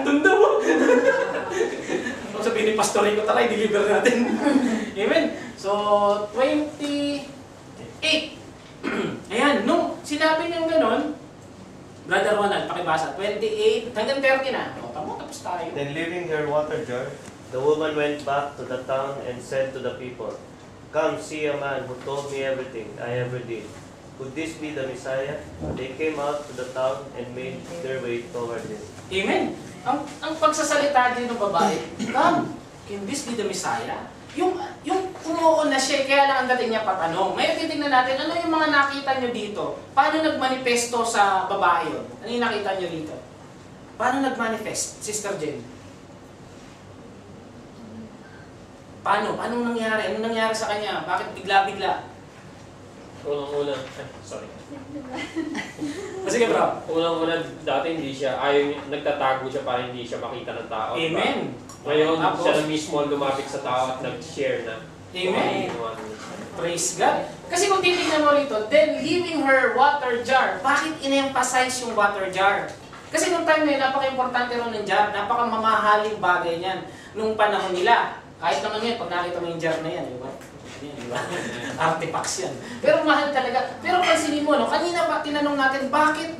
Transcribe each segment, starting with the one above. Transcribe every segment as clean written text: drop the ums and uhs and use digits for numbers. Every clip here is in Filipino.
Tundo mo. Kung sabihin ni Pastor Rico, tara, i-deliver natin. Amen. So, 28. Ayan, nung sinabi niyang ganon, Brother Ronald, pakibasa, 28 hanggang 30 na. O, tamo, tapos tayo. Then leaving her water jar, the woman went back to the town and said to the people, "Come, see a man who told me everything I ever did. Could this be the Messiah?" They came out to the town and made their way toward him. Amen. Ang pagsasalita din ng babae, "Come, can this be the Messiah?" Yung umuon na siya, kaya lang ang dating niya patanong. Ngayon titignan natin, ano yung mga nakita nyo dito? Paano nagmanifesto sa babae yun? Ano yung nakita nyo dito? Paano nagmanifest, Sister Jen? Paano? Anong nangyari? Anong nangyari sa kanya? Bakit bigla-bigla? Unang-una, sorry. Sige bro. Unang-una, dati hindi siya, nagtatago siya para hindi siya makita ng tao. Amen. Ngayon, siya na mismo lumapit sa tao at nag-share na. Amen. Praise God. Kasi kung titignan mo rito, then leaving her water jar. Bakit in-emphasize yung water jar? Kasi nung time na yun, napaka-importante rin ng jar. Napaka-mamahaling bagay niyan nung panahon nila. Kahit naman yun, pag nakita mo yung jar na yan, di ba? Artifacts yan. Pero mahal talaga. Pero pansinin mo, no? Kanina pa tinanong natin, bakit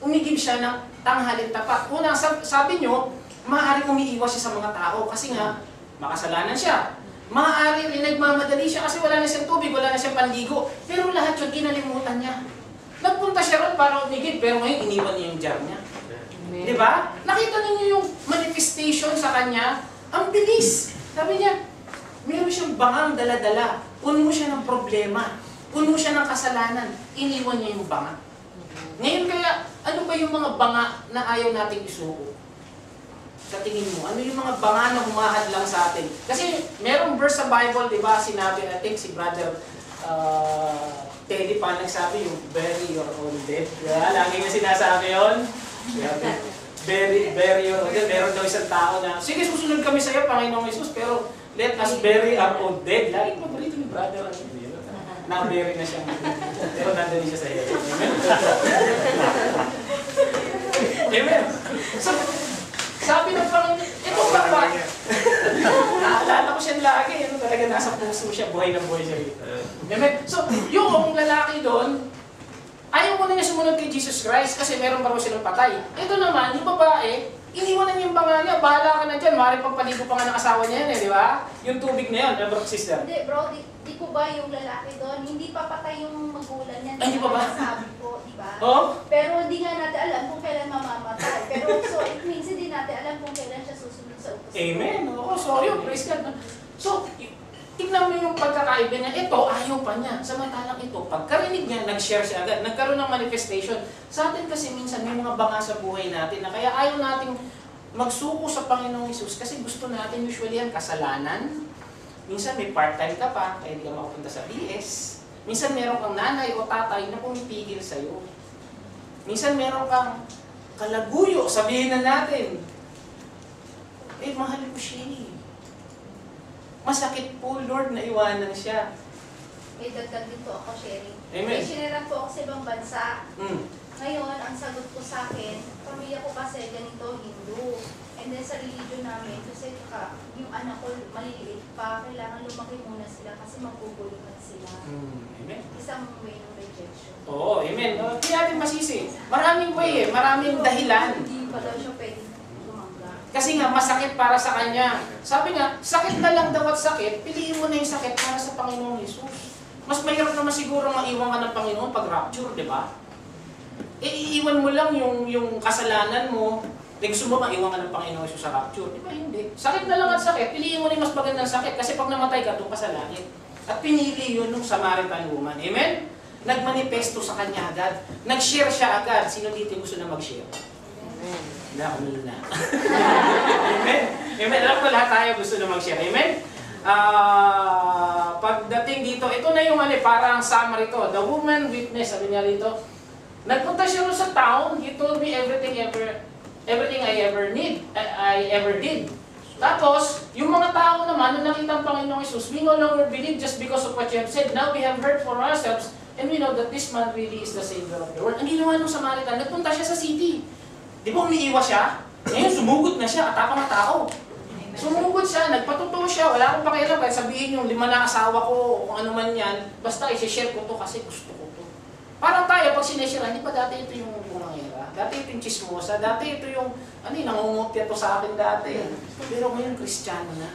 umigib siya ng tanghalin tapat? Una, sabi nyo, maaaring umiiwas siya sa mga tao kasi nga, makasalanan siya. Maaari rin nagmamadali siya kasi wala na siyang tubig, wala na siyang panligo. Pero lahat yun, kinalimutan niya. Nagpunta siya ron para umigib, pero ngayon iniwan niya yung jar niya. Di ba? Nakita ninyo yung manifestation sa kanya, ang bilis. Sabi niya, meron siyang bangang dala-dala. Puno siya ng problema. Puno siya ng kasalanan. Iniwan niya yung banga. Ngayon kaya, ano ba yung mga banga na ayaw nating isuko? Sa tingin mo, ano yung mga banga na humahad lang sa atin? Kasi merong verse sa Bible, di ba, sinabi, I think si Brother Teddy pa nagsabi yung bury your own dead. Yeah, lagi na sinasabi yun. Bury your own dead. Meron daw isang tao na, sige, susunod kami sa iyo, Panginoong Jesus, pero let us bury our own dead. Lagi paborito ni Brother. Na-bury na siya. Pero nandun siya sa iyo. Amen? Amen? So, sabi ng Panginoon, itong baba, naalala ko siya lagi, ano talaga nasa puso siya, buhay ng buhay siya rito. Amen? So, yung lalaki doon, ayaw ko na niya sumunod kay Jesus Christ kasi meron pa rin silang patay. Ito naman, yung babae, iniwan na niya yung banga niya, bahala ka na dyan, maaaring pagpaligo pa nga ng asawa niya yan di ba? Yung tubig na yan, bro, sister. Hindi, bro, di ko ba yung lalaki doon, hindi pa patay yung magulang niya. Ay, hindi pa ba? Sabi ko, di ba? Oh? Pero hindi nga natin alam kung kailan mamamatay. Pero so, it means hindi natin alam kung kailan siya susunod sa utos. Amen. Oo, so yun, praise God. So, tingnan mo yung pagkakaiba niya. Ito, ayaw pa niya. Samantalang ito, pagkarinig niya, nag-share siya agad. Nagkaroon ng manifestation. Sa atin kasi minsan may mga banga sa buhay natin na kaya ayaw nating magsuko sa Panginoong Hesus kasi gusto natin usually ang kasalanan. Minsan may part-time ka pa, kaya hindi ka makapunta sa BS. Minsan meron kang nanay o tatay na pumipigil sa'yo. Minsan meron kang kalaguyo, sabihin na natin. Mahal ko siya eh. Masakit po, Lord, na iwanan siya. May dagdag din po ako sharing. Amen. May sinirang po ako sa ibang bansa. Ngayon, ang sagot ko sa akin, pamilya ko kasi ganito, Hindu. And then sa religion namin, kasi yung anak ko maliliit pa, kailangan lumaki muna sila kasi maguguluhan sila. Amen. Isang way ng rejection. Oo, amen. Hindi natin masisi. Maraming way maraming dahilan. Hindi pa daw siya pwedeng tumanggap. Kasi nga, masakit para sa kanya. Sabi nga, sakit na lang daw at sakit, piliin mo na yung sakit para sa Panginoong Hesus. Mas mahirap naman siguro maiwan ka ng Panginoon pag rapture, di ba? Iiwan mo lang yung kasalanan mo, gusto mo maiwan ka ng Panginoon Hesus sa rapture. Di ba? Hindi. Sakit na lang at sakit, piliin mo na yung mas magandang sakit kasi pag namatay ka, doon ka sa langit. At pinili yun nung Samaritan woman. Amen? Nagmanifesto sa kanya agad. Nag-share siya agad. Sino dito gusto na mag-share? Amen. Na, kumilo na. Amen? Amen. Alam ko lahat tayo gusto na mag-share. Amen? Pagdating dito, ito na yung parang summary to. The woman witness, sabi niya dito, nagpunta siya sa town, he told me everything I ever did. Tapos, yung mga tao naman, nung nakita ang Panginoong Hesus, we no longer believe just because of what you have said. Now we have heard for ourselves, and we know that this man really is the Savior of the world. Ang ginawa ng Samaritan, nagpunta siya sa city. Di ba umiiwas siya? Ngayon, sumugod na siya, atapang na tao. Sumugod siya, nagpatotoo siya, wala akong pakialam kahit sabihin yung 5 na asawa ko o kung ano man yan, basta i-share ko to kasi gusto ko to. Parang tayo, pag sineshare, hindi pa dati ito yung bumangera, dati ito yung chismosa, dati ito yung, nangungopya to sa akin dati. Pero ngayon, Kristiyano na.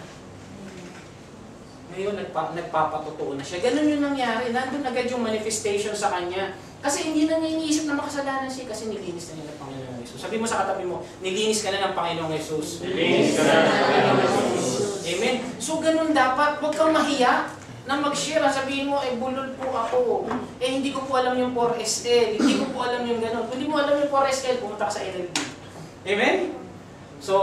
Ngayon, nagpapatotoo na siya. Ganun yung nangyari, nandun agad yung manifestation sa kanya. Kasi hindi na niya iniisip na makasalanan siya kasi nilinis na niya ng Panginoong Yesus. Sabi mo sa katabi mo, nilinis ka na ng Panginoong Yesus. Nilinis ka na ng Panginoong Yesus. Amen. So ganun dapat, huwag kang mahiya na mag-share. Sabihin mo, bulol po ako. Hindi ko po alam yung 4SL. Hindi ko po alam yung ganun. Kung hindi mo alam yung 4SL, pumunta ka sa NLB. Amen? So,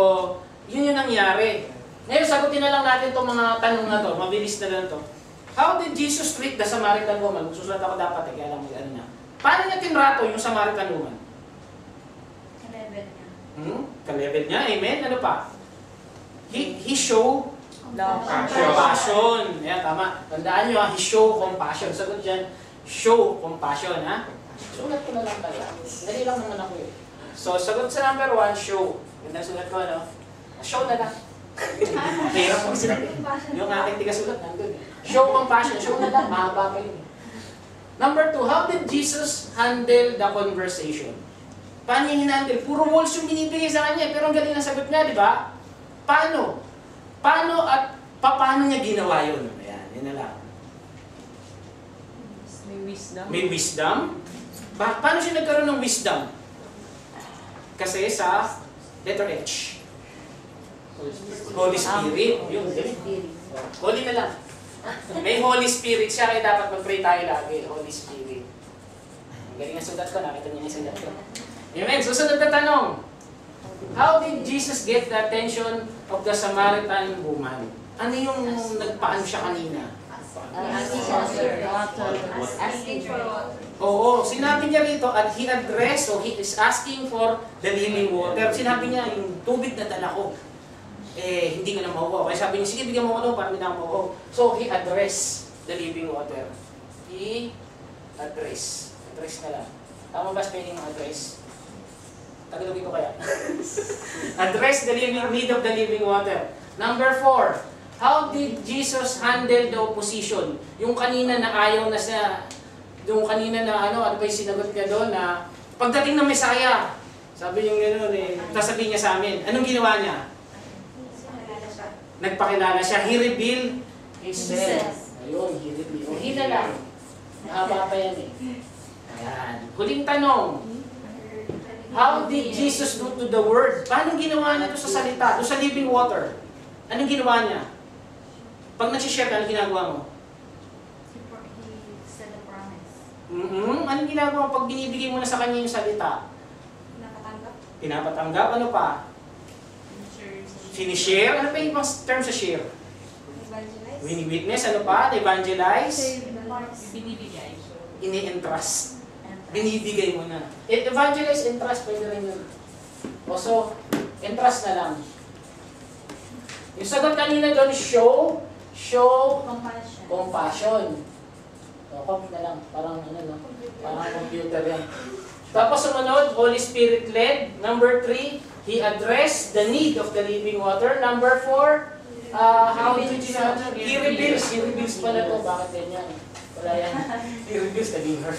yun yung nangyari. Ngayon, sagutin na lang natin itong mga tanong na to. Mabilis na lang to. How did Jesus treat the Samaritan woman? Susulat ako dapat kaya alam mo ano niya. Paano niya tinrato yung Samaritan woman? Ka-level niya. Ka-level niya, amen? Ano pa? He show Compassion. compassion. Yan, tama. Tandaan niyo, he show compassion. Sagot dyan, show compassion, ha? Sulat ko na lang kaya. Dali lang naman ako eh. So, sagot sa number 1, show. Ganda sulat ko, ano? Show na lang. Hirap mo sila. Yung aking tiga-sulat, nandun eh. Show compassion. Show na lang. Mahaba pa yun eh. Number 2, how did Jesus handle the conversation? Paano niya hinandle? Puro walls yung binibigay sa kanya, pero ang galing ng sagot niya, di ba? Paano? Paano at paano niya ginawa yun? Ayan, yun na lang. May wisdom. May wisdom? Paano siya nagkaroon ng wisdom? Kasi sa letter H. Holy Spirit. Yun, Holy na lang. May Holy Spirit siya, kaya dapat mag-pray tayo lagi. Holy Spirit. Galing ang sulat ko, nakita niyo yung sulat ko. Amen. Susunod na tanong. How did Jesus get the attention of the Samaritan woman? Ano yung nagpaano siya kanina? Asking for water. Oo, sinabi niya rito at he addressed, so he is asking for the living water. Sinabi niya, yung tubig na dala ko, hindi ka na mauwaw. Kaya sabi niya, sige, bigyan mo ko para hindi na ako mauwaw. So, he addressed the living water. He addressed. Address na lang. Tama ba spelling ng address? Tagalogin ko kaya. Address the need of the living water. Number 4, how did Jesus handle the opposition? Yung kanina na ayaw na siya, yung kanina na ano ba yung sinagot niya doon na pagdating ng Messiah, sabi yung gano'n sasabihin niya sa amin, anong ginawa niya? Nagpakilala siya. He revealed himself. Ayun, he revealed. He na lang. Mahaba pa yan eh. Ayan. Huling tanong. How did Jesus do to the Word? Paano ginawa niya ito sa salita? Doon sa living water. Anong ginawa niya? Pag nagsishare ka, anong ginagawa mo? He said a promise. Anong ginagawa mo pag binibigay mo na sa kanya yung salita? Nakatanggap. Pinapatanggap. Ano pa? Sinishare. Ano pa yung ibang term sa share? Evangelize. Wini-witness. Ano pa? Evangelize. Binibigay. Ini-entrust. Binibigay mo na. Evangelize, entrust, pwede rin yun. O so, entrust na lang. Yung sagot kanina doon, show Compassion. compassion. O, copy na lang. Parang ano, no? Parang computer yan. Tapos sumunod, Holy Spirit led. Number 3, He addressed the need of the living water. Number 4, how did you know? He reveals. He reveals pala to. Bakit ganyan? Wala yan. He reveals the liver.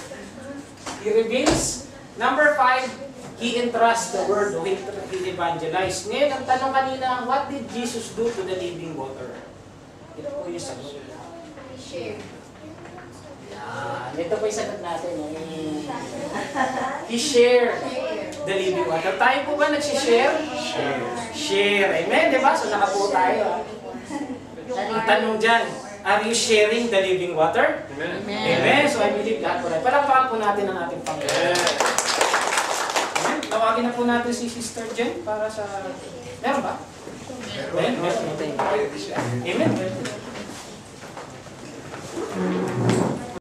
He reveals. Number 5, He entrusts the word. He evangelized. Ngayon, ang tanong kanina, what did Jesus do to the living water? Ito po yung sagot. Share. Yan. Ito po yung sagot natin. He shared the living water. Tayo po ba nagsishare? Share. Amen, di ba? So nakapo tayo. Ang tanong dyan, are you sharing the living water? Amen. Amen. So I believe God po rin. Palakpakan po natin ang ating Panginoon. Amen. Tawagin na po natin si Sister Jen para sa... Meron ba? Meron. Amen.